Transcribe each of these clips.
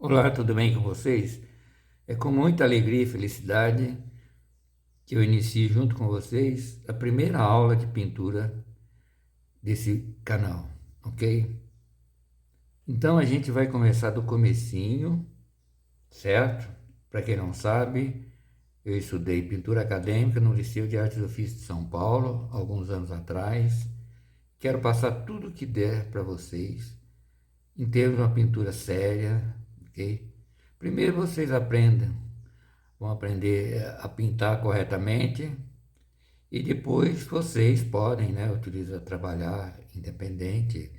Olá, tudo bem com vocês? É com muita alegria e felicidade que eu inicio junto com vocês a primeira aula de pintura desse canal, ok? Então a gente vai começar do comecinho, certo? Para quem não sabe, eu estudei pintura acadêmica no Liceu de Artes e Ofícios de São Paulo, alguns anos atrás. Quero passar tudo o que der para vocês, em termos de uma pintura séria, ok? Primeiro vocês vão aprender a pintar corretamente e depois vocês podem, né, utilizar, trabalhar independente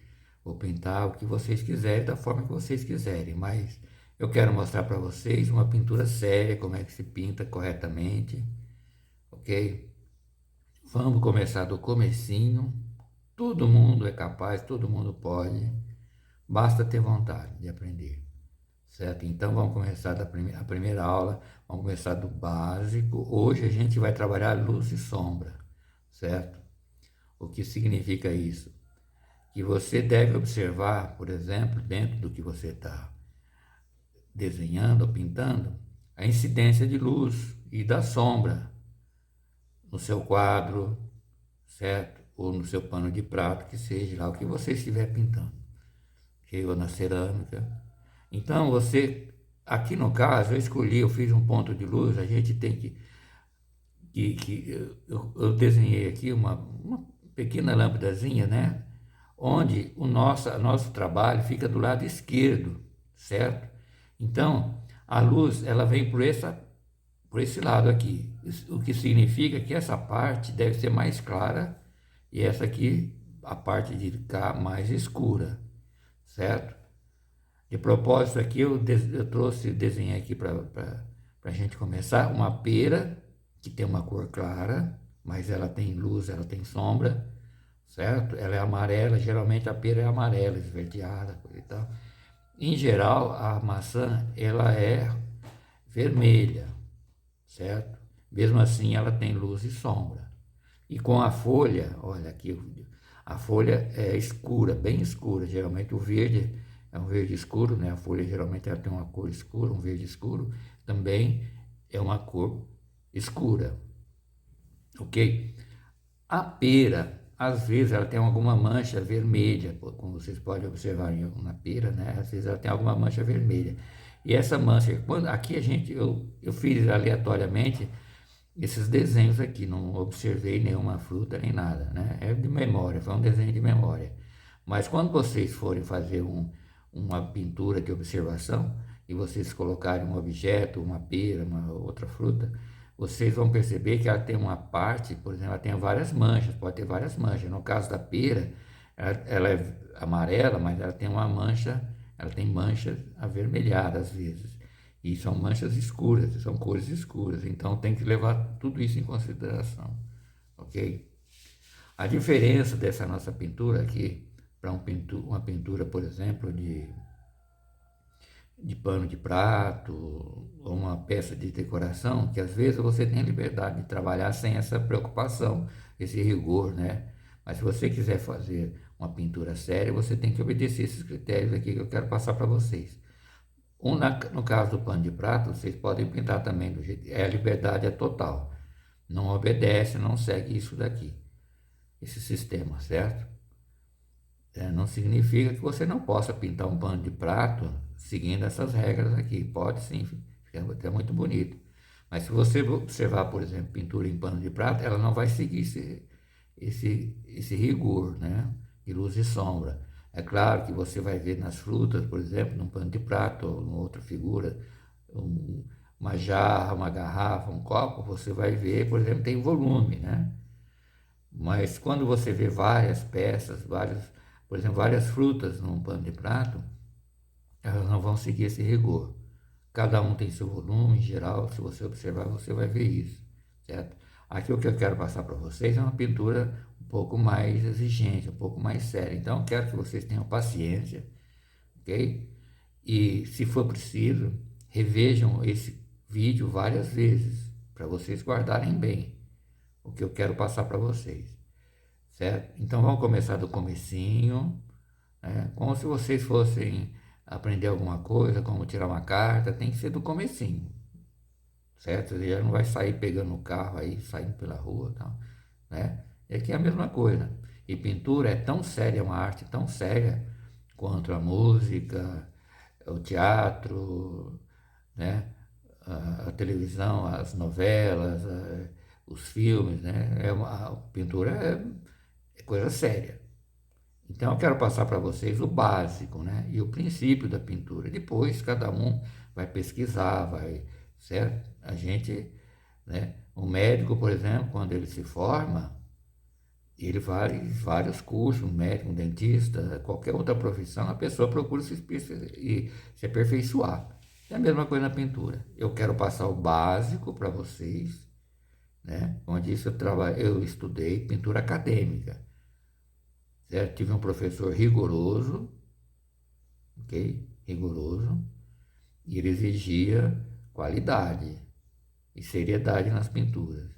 ou pintar o que vocês quiserem da forma que vocês quiserem, mas eu quero mostrar para vocês uma pintura séria, como é que se pinta corretamente, ok? Vamos começar do comecinho. Todo mundo é capaz, todo mundo pode, basta ter vontade de aprender. Certo? Então vamos começar a primeira aula, vamos começar do básico. Hoje a gente vai trabalhar luz e sombra, certo? O que significa isso? Que você deve observar, por exemplo, dentro do que você está desenhando ou pintando, a incidência de luz e da sombra no seu quadro, certo? Ou no seu pano de prato, que seja lá o que você estiver pintando, ok? Ou na cerâmica. Então você, aqui no caso, eu fiz um ponto de luz, a gente tem eu desenhei aqui uma pequena lâmpadazinha, né? Onde nosso trabalho fica do lado esquerdo, certo? Então, a luz, ela vem por esse lado aqui, o que significa que essa parte deve ser mais clara e essa aqui, a parte de cá, mais escura, certo? De propósito aqui, eu trouxe, desenhei aqui para a gente começar, uma pera que tem uma cor clara, mas ela tem luz, ela tem sombra, certo? Ela é amarela, geralmente a pera é amarela, esverdeada, coisa e tal. Em geral, a maçã, ela é vermelha, certo? Mesmo assim, ela tem luz e sombra. E com a folha, olha aqui, a folha é escura, bem escura. Geralmente o verde é um verde escuro, né? A folha geralmente ela tem uma cor escura, um verde escuro. Também é uma cor escura, ok? A pera, às vezes, ela tem alguma mancha vermelha, como vocês podem observar na pera, né? Às vezes ela tem alguma mancha vermelha. E essa mancha, aqui eu fiz aleatoriamente esses desenhos aqui, não observei nenhuma fruta nem nada, né? É de memória, foi um desenho de memória. Mas quando vocês forem fazer uma pintura de observação e vocês colocarem um objeto, uma pera, uma outra fruta, vocês vão perceber que ela tem uma parte, por exemplo, ela tem várias manchas, pode ter várias manchas. No caso da pera, ela é amarela, mas ela tem uma mancha, ela tem manchas avermelhadas às vezes. E são manchas escuras, são cores escuras. Então tem que levar tudo isso em consideração, ok? A diferença dessa nossa pintura aqui para uma pintura, por exemplo, de pano de prato ou uma peça de decoração, que às vezes você tem liberdade de trabalhar sem essa preocupação, esse rigor, né? Mas se você quiser fazer uma pintura séria, você tem que obedecer esses critérios aqui que eu quero passar para vocês. No caso do pano de prato, vocês podem pintar também do jeito. A liberdade é total. Não obedece, não segue isso daqui, esse sistema, certo? Não significa que você não possa pintar um pano de prato seguindo essas regras aqui. Pode sim, fica até muito bonito. Mas se você observar, por exemplo, pintura em pano de prato, ela não vai seguir esse rigor, né? De luz e sombra. É claro que você vai ver nas frutas, por exemplo, num pano de prato ou numa outra figura, um, uma jarra, uma garrafa, um copo, você vai ver, por exemplo, tem volume, né? Mas quando você vê várias peças, por exemplo, várias frutas num pano de prato, elas não vão seguir esse rigor. Cada um tem seu volume, em geral, se você observar, você vai ver isso, certo? Aqui o que eu quero passar para vocês é uma pintura um pouco mais exigente, um pouco mais séria. Então, eu quero que vocês tenham paciência, ok? E, se for preciso, revejam esse vídeo várias vezes, para vocês guardarem bem o que eu quero passar para vocês, certo? Então, vamos começar do comecinho, né? Como se vocês fossem aprender alguma coisa, como tirar uma carta, tem que ser do comecinho, certo? Você já não vai sair pegando o carro aí, saindo pela rua, tal, né? E aqui é a mesma coisa. E pintura é tão séria, é uma arte tão séria quanto a música, o teatro, né? A televisão, as novelas, os filmes, né? A pintura é coisa séria. Então eu quero passar para vocês o básico, né? E o princípio da pintura. Depois cada um vai pesquisar, vai, certo? A gente, né? O médico, por exemplo, quando ele se forma, ele faz vários cursos, um médico, um dentista, qualquer outra profissão, a pessoa procura se aperfeiçoar. É a mesma coisa na pintura. Eu quero passar o básico para vocês, né? Como eu disse, eu estudei pintura acadêmica, certo? Tive um professor rigoroso, ok? Rigoroso, e ele exigia qualidade e seriedade nas pinturas,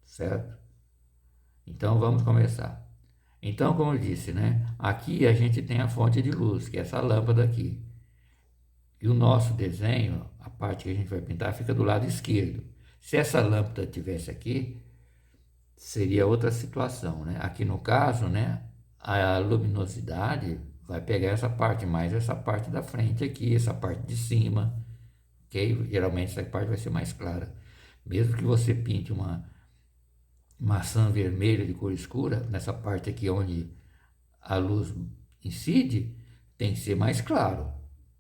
certo? Então vamos começar. Então, como eu disse, né? Aqui a gente tem a fonte de luz, que é essa lâmpada aqui. E o nosso desenho, a parte que a gente vai pintar, fica do lado esquerdo. Se essa lâmpada tivesse aqui, seria outra situação, né? Aqui no caso, né? A luminosidade vai pegar essa parte, mais essa parte da frente aqui, essa parte de cima, ok? Geralmente essa parte vai ser mais clara. Mesmo que você pinte uma maçã vermelha de cor escura, nessa parte aqui onde a luz incide, tem que ser mais claro,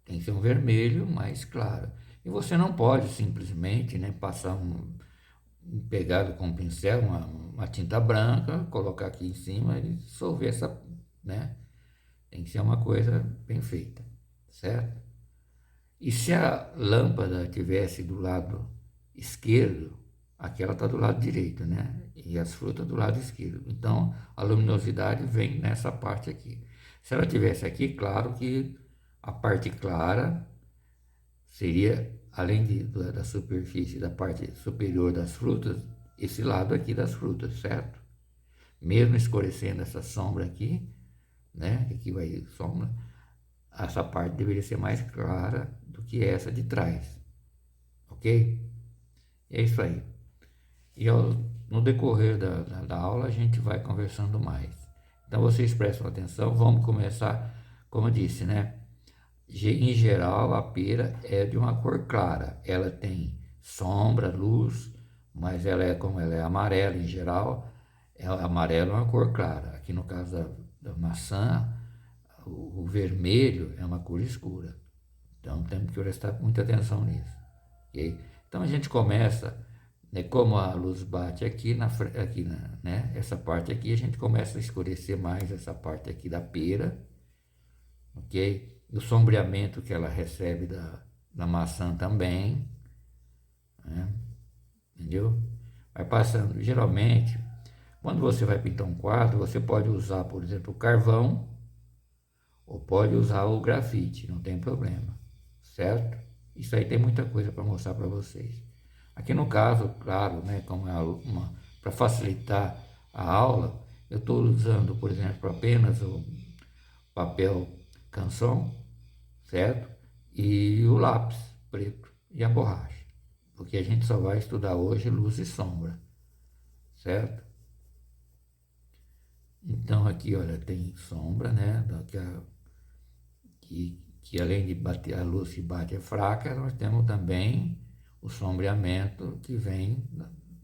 tem que ser um vermelho mais claro. E você não pode simplesmente, né, passar um pegado com um pincel, uma tinta branca, colocar aqui em cima e dissolver essa, né? Tem que ser uma coisa bem feita, certo? E se a lâmpada tivesse do lado esquerdo, aqui ela está do lado direito, né? E as frutas do lado esquerdo. Então, a luminosidade vem nessa parte aqui. Se ela tivesse aqui, claro que a parte clara seria, além da superfície da parte superior das frutas, esse lado aqui das frutas, certo? Mesmo escurecendo essa sombra aqui, né? Aqui vai sombra, essa parte deveria ser mais clara do que essa de trás, ok? É isso aí. E no decorrer da aula a gente vai conversando mais. Então vocês prestam atenção, vamos começar, como eu disse, né? Em geral a pera é de uma cor clara, ela tem sombra, luz, mas ela é como ela é amarela em geral, amarelo é uma cor clara. Aqui no caso da maçã, o vermelho é uma cor escura. Então temos que prestar muita atenção nisso. Okay? Então a gente começa, né, como a luz bate né, essa parte aqui, a gente começa a escurecer mais essa parte aqui da pera, ok? O sombreamento que ela recebe da maçã também, né? Entendeu? Vai passando. Geralmente, quando você vai pintar um quadro, você pode usar, por exemplo, o carvão ou pode usar o grafite, não tem problema, certo? Isso aí tem muita coisa para mostrar para vocês. Aqui no caso, claro, né, como é para facilitar a aula, eu estou usando, por exemplo, apenas o papel canson, certo? E o lápis preto e a borracha, porque a gente só vai estudar hoje luz e sombra, certo? Então aqui, olha, tem sombra, né? Que além de bater a luz que bate é fraca, nós temos também o sombreamento que vem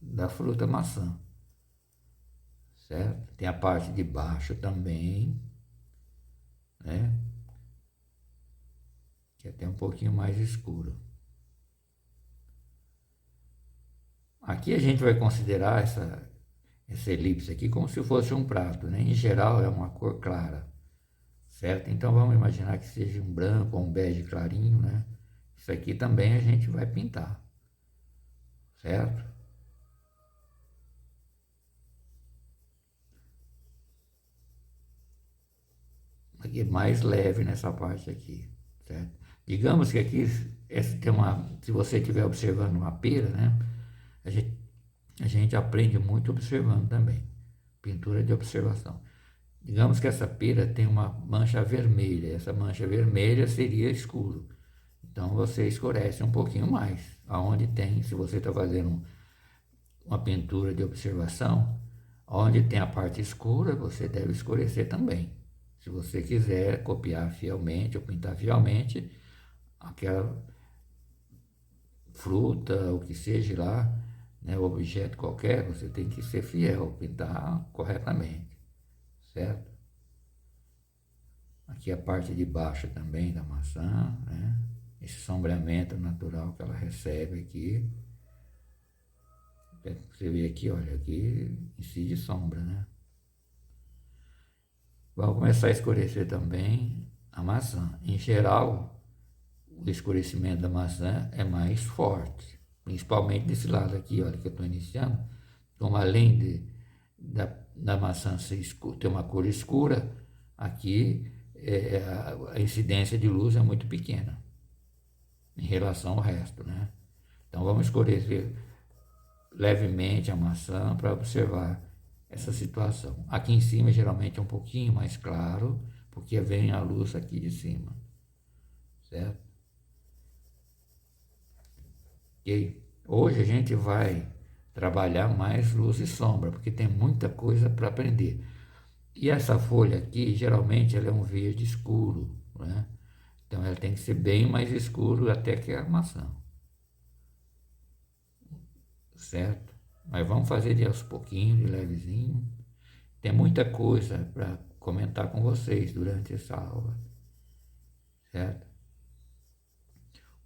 da fruta maçã, certo? Tem a parte de baixo também, né? Que é até um pouquinho mais escuro. Aqui a gente vai considerar essa elipse aqui como se fosse um prato, né? Em geral é uma cor clara, certo? Então vamos imaginar que seja um branco ou um bege clarinho, né? Isso aqui também a gente vai pintar, certo? Aqui é mais leve nessa parte aqui, certo? Digamos que aqui, se você estiver observando uma pera, né? A gente, a gente aprende muito observando também, pintura de observação. Digamos que essa pera tem uma mancha vermelha, essa mancha vermelha seria escuro. Então você escurece um pouquinho mais. Aonde tem, se você está fazendo uma pintura de observação, onde tem a parte escura, você deve escurecer também. Se você quiser copiar fielmente ou pintar fielmente, aquela fruta, o que seja lá, né, objeto qualquer, você tem que ser fiel, pintar corretamente, certo? Aqui a parte de baixo também da maçã, né? Esse sombreamento natural que ela recebe aqui. Você vê aqui, olha, aqui incide sombra, né? Vamos começar a escurecer também a maçã. Em geral, o escurecimento da maçã é mais forte, principalmente desse lado aqui, olha, que eu estou iniciando. Como além da maçã ter uma cor escura, aqui a incidência de luz é muito pequena em relação ao resto, né? Então vamos escurecer levemente a maçã para observar essa situação. Aqui em cima geralmente é um pouquinho mais claro, porque vem a luz aqui de cima, certo? Ok? Hoje a gente vai trabalhar mais luz e sombra, porque tem muita coisa para aprender. E essa folha aqui, geralmente, ela é um verde escuro, né? Então ela tem que ser bem mais escuro até que a maçã, certo? Mas vamos fazer de aos pouquinhos, de levezinho. Tem muita coisa para comentar com vocês durante essa aula, certo?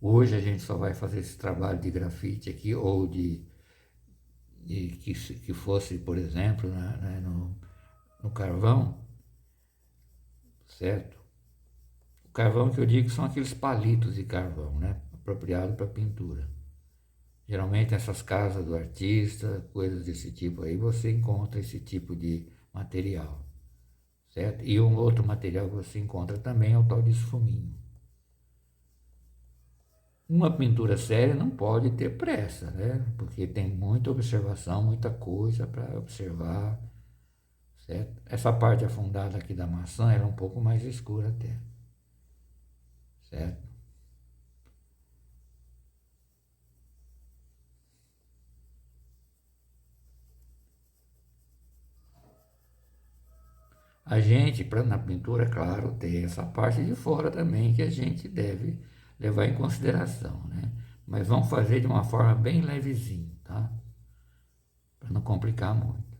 Hoje a gente só vai fazer esse trabalho de grafite aqui, ou que fosse, por exemplo, né, no carvão, certo? O carvão que eu digo são aqueles palitos de carvão, né? Apropriado para pintura. Geralmente nessas casas do artista, coisas desse tipo aí, você encontra esse tipo de material, certo? E um outro material que você encontra também é o tal de esfuminho. Uma pintura séria não pode ter pressa, né? Porque tem muita observação, muita coisa para observar, certo? Essa parte afundada aqui da maçã era um pouco mais escura até, certo? A gente, na pintura, claro, tem essa parte de fora também que a gente deve levar em consideração, né? Mas vamos fazer de uma forma bem levezinha, tá? Para não complicar muito.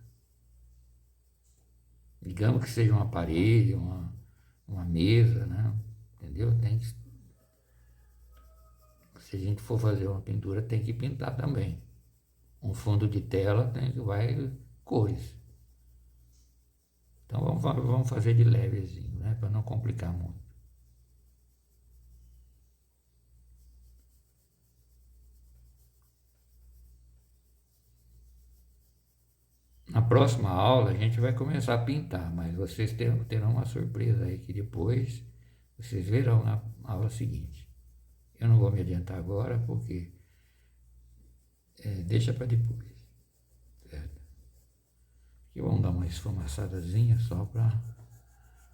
Digamos que seja uma parede, uma mesa, né? Entendeu? Se a gente for fazer uma pintura, tem que pintar também. Um fundo de tela vai cores. Então vamos fazer de levezinho, né? Para não complicar muito. Na próxima aula a gente vai começar a pintar, mas vocês terão uma surpresa aí que depois vocês verão na aula seguinte. Eu não vou me adiantar agora porque deixa para depois, certo? Aqui vamos dar uma esfumaçadazinha só para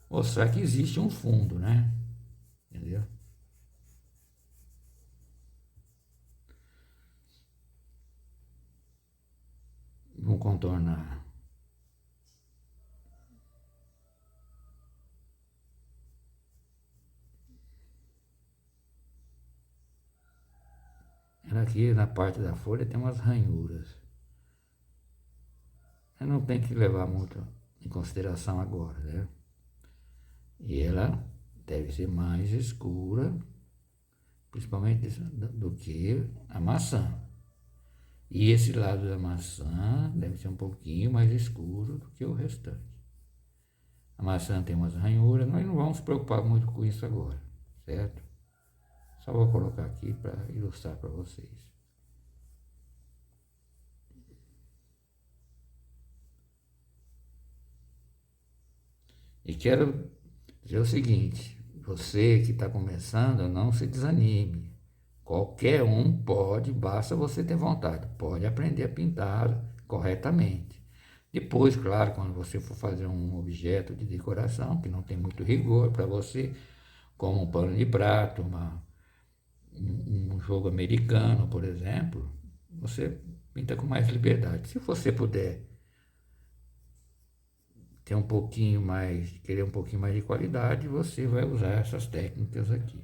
mostrar que existe um fundo, né? Entendeu? Vamos contornar. Aqui na parte da folha tem umas ranhuras. Eu não tem que levar muito em consideração agora, né? E ela deve ser mais escura, principalmente do que a maçã. E esse lado da maçã deve ser um pouquinho mais escuro do que o restante. A maçã tem umas ranhuras, nós não vamos nos preocupar muito com isso agora, certo? Só vou colocar aqui para ilustrar para vocês. E quero dizer o seguinte, você que está começando, não se desanime. Qualquer um pode, basta você ter vontade, pode aprender a pintar corretamente. Depois, claro, quando você for fazer um objeto de decoração, que não tem muito rigor para você, como um pano de prato, um jogo americano, por exemplo, você pinta com mais liberdade. Se você puder ter um pouquinho mais, querer um pouquinho mais de qualidade, você vai usar essas técnicas aqui,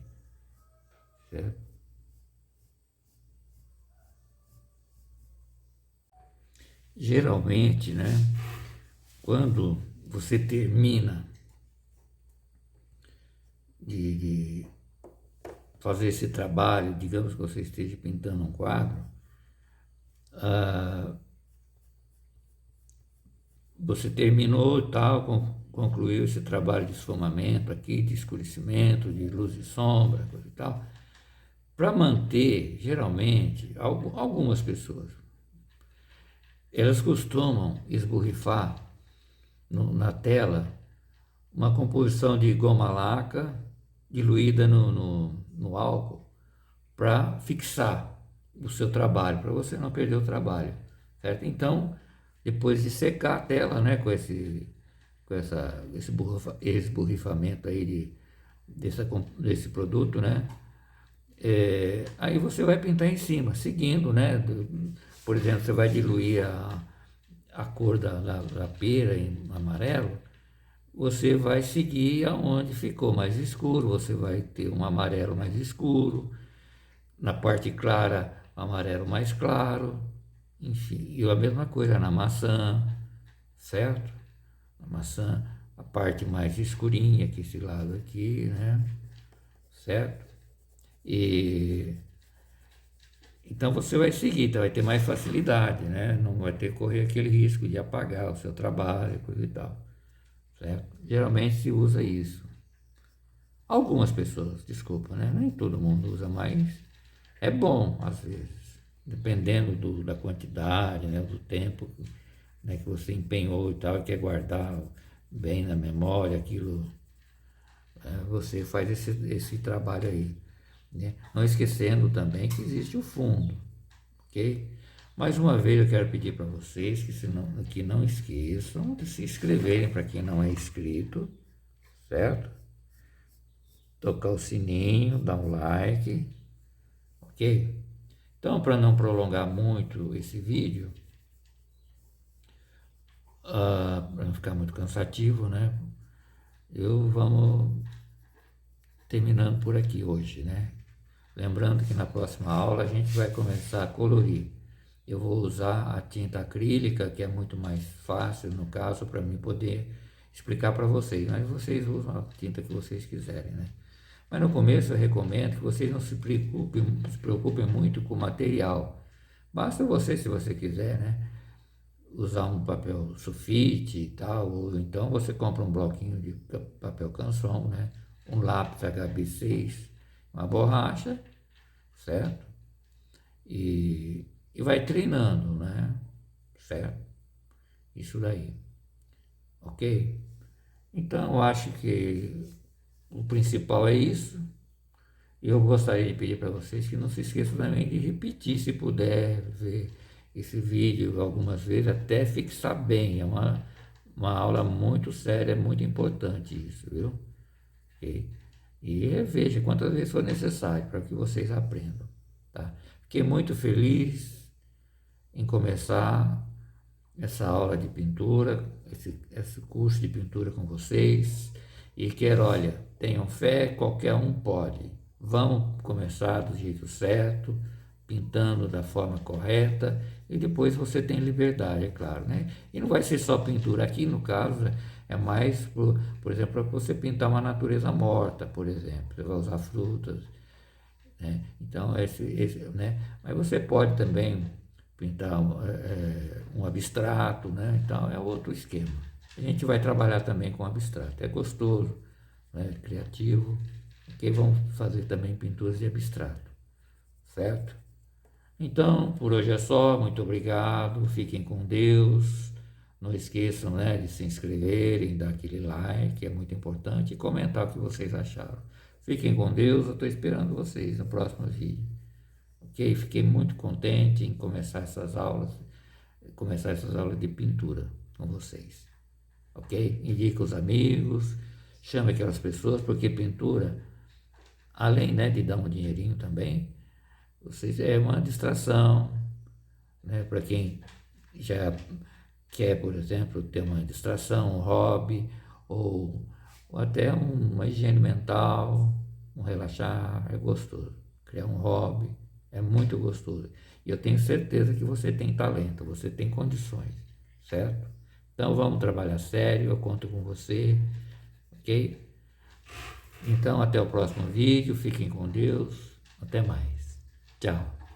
certo? Geralmente, né, quando você termina de fazer esse trabalho, digamos que você esteja pintando um quadro, você terminou e tal, concluiu esse trabalho de esfumamento aqui, de escurecimento, de luz e sombra, coisa e tal. Para manter, geralmente, algumas pessoas, elas costumam esborrifar na tela uma composição de goma laca diluída no álcool para fixar o seu trabalho, para você não perder o trabalho, certo? Então, depois de secar a tela, né, esse borrifamento aí desse produto, né, aí você vai pintar em cima, seguindo, né, por exemplo, você vai diluir a cor da pera em amarelo, você vai seguir aonde ficou mais escuro, você vai ter um amarelo mais escuro, na parte clara, amarelo mais claro, enfim, e a mesma coisa na maçã, certo? A maçã, a parte mais escurinha, que esse lado aqui, né? Certo? E então você vai seguir, então vai ter mais facilidade, né? Não vai ter que correr aquele risco de apagar o seu trabalho, coisa e tal, certo? Geralmente se usa isso. Algumas pessoas, desculpa, né? Nem todo mundo usa, mas é bom às vezes, dependendo da quantidade, né? Do tempo, né? Que você empenhou e tal, e quer guardar bem na memória aquilo, você faz esse trabalho aí, né? Não esquecendo também que existe o fundo, ok? Mais uma vez eu quero pedir para vocês que não esqueçam de se inscreverem para quem não é inscrito, certo? Tocar o sininho, dar um like, ok? Então, para não prolongar muito esse vídeo, para não ficar muito cansativo, né? Vamos terminando por aqui hoje, né? Lembrando que na próxima aula a gente vai começar a colorir. Eu vou usar a tinta acrílica, que é muito mais fácil, no caso, para mim poder explicar para vocês. Mas vocês usam a tinta que vocês quiserem, né? Mas no começo eu recomendo que vocês não se preocupem muito com o material. Basta você, se você quiser, né, usar um papel sulfite e tal, ou então você compra um bloquinho de papel canson, né, um lápis HB6, uma borracha, certo? E vai treinando, né, certo? Isso daí, ok? Então eu acho que o principal é isso. Eu gostaria de pedir para vocês que não se esqueçam também de repetir, se puder, ver esse vídeo algumas vezes, até fixar bem. É uma aula muito séria, muito importante isso, viu? Ok? E reveja quantas vezes for necessário para que vocês aprendam, tá? Fiquei muito feliz em começar essa aula de pintura, esse curso de pintura com vocês. E quero, olha, tenham fé, qualquer um pode. Vamos começar do jeito certo, pintando da forma correta, e depois você tem liberdade, é claro, né? E não vai ser só pintura. Aqui, no caso, é mais, por exemplo, para você pintar uma natureza morta, por exemplo. Você vai usar frutas, né? Então, né? Mas você pode também pintar um abstrato, né? Então, é outro esquema. A gente vai trabalhar também com abstrato. É gostoso, né? Criativo. Que vão fazer também pinturas de abstrato, certo? Então, por hoje é só. Muito obrigado. Fiquem com Deus. Não esqueçam, né, de se inscreverem, dar aquele like, é muito importante, e comentar o que vocês acharam. Fiquem com Deus. Eu estou esperando vocês no próximo vídeo. Ok? Fiquei muito contente em começar essas aulas de pintura. com vocês, ok? Indica os amigos, chame aquelas pessoas, porque pintura, além, né, de dar um dinheirinho também, vocês é uma distração, né, para quem já quer, por exemplo, ter uma distração, um hobby, ou até uma higiene mental, um relaxar, é gostoso. Criar um hobby é muito gostoso. E eu tenho certeza que você tem talento, você tem condições, certo? Então vamos trabalhar sério, eu conto com você, ok? Então até o próximo vídeo, fiquem com Deus, até mais. Tchau.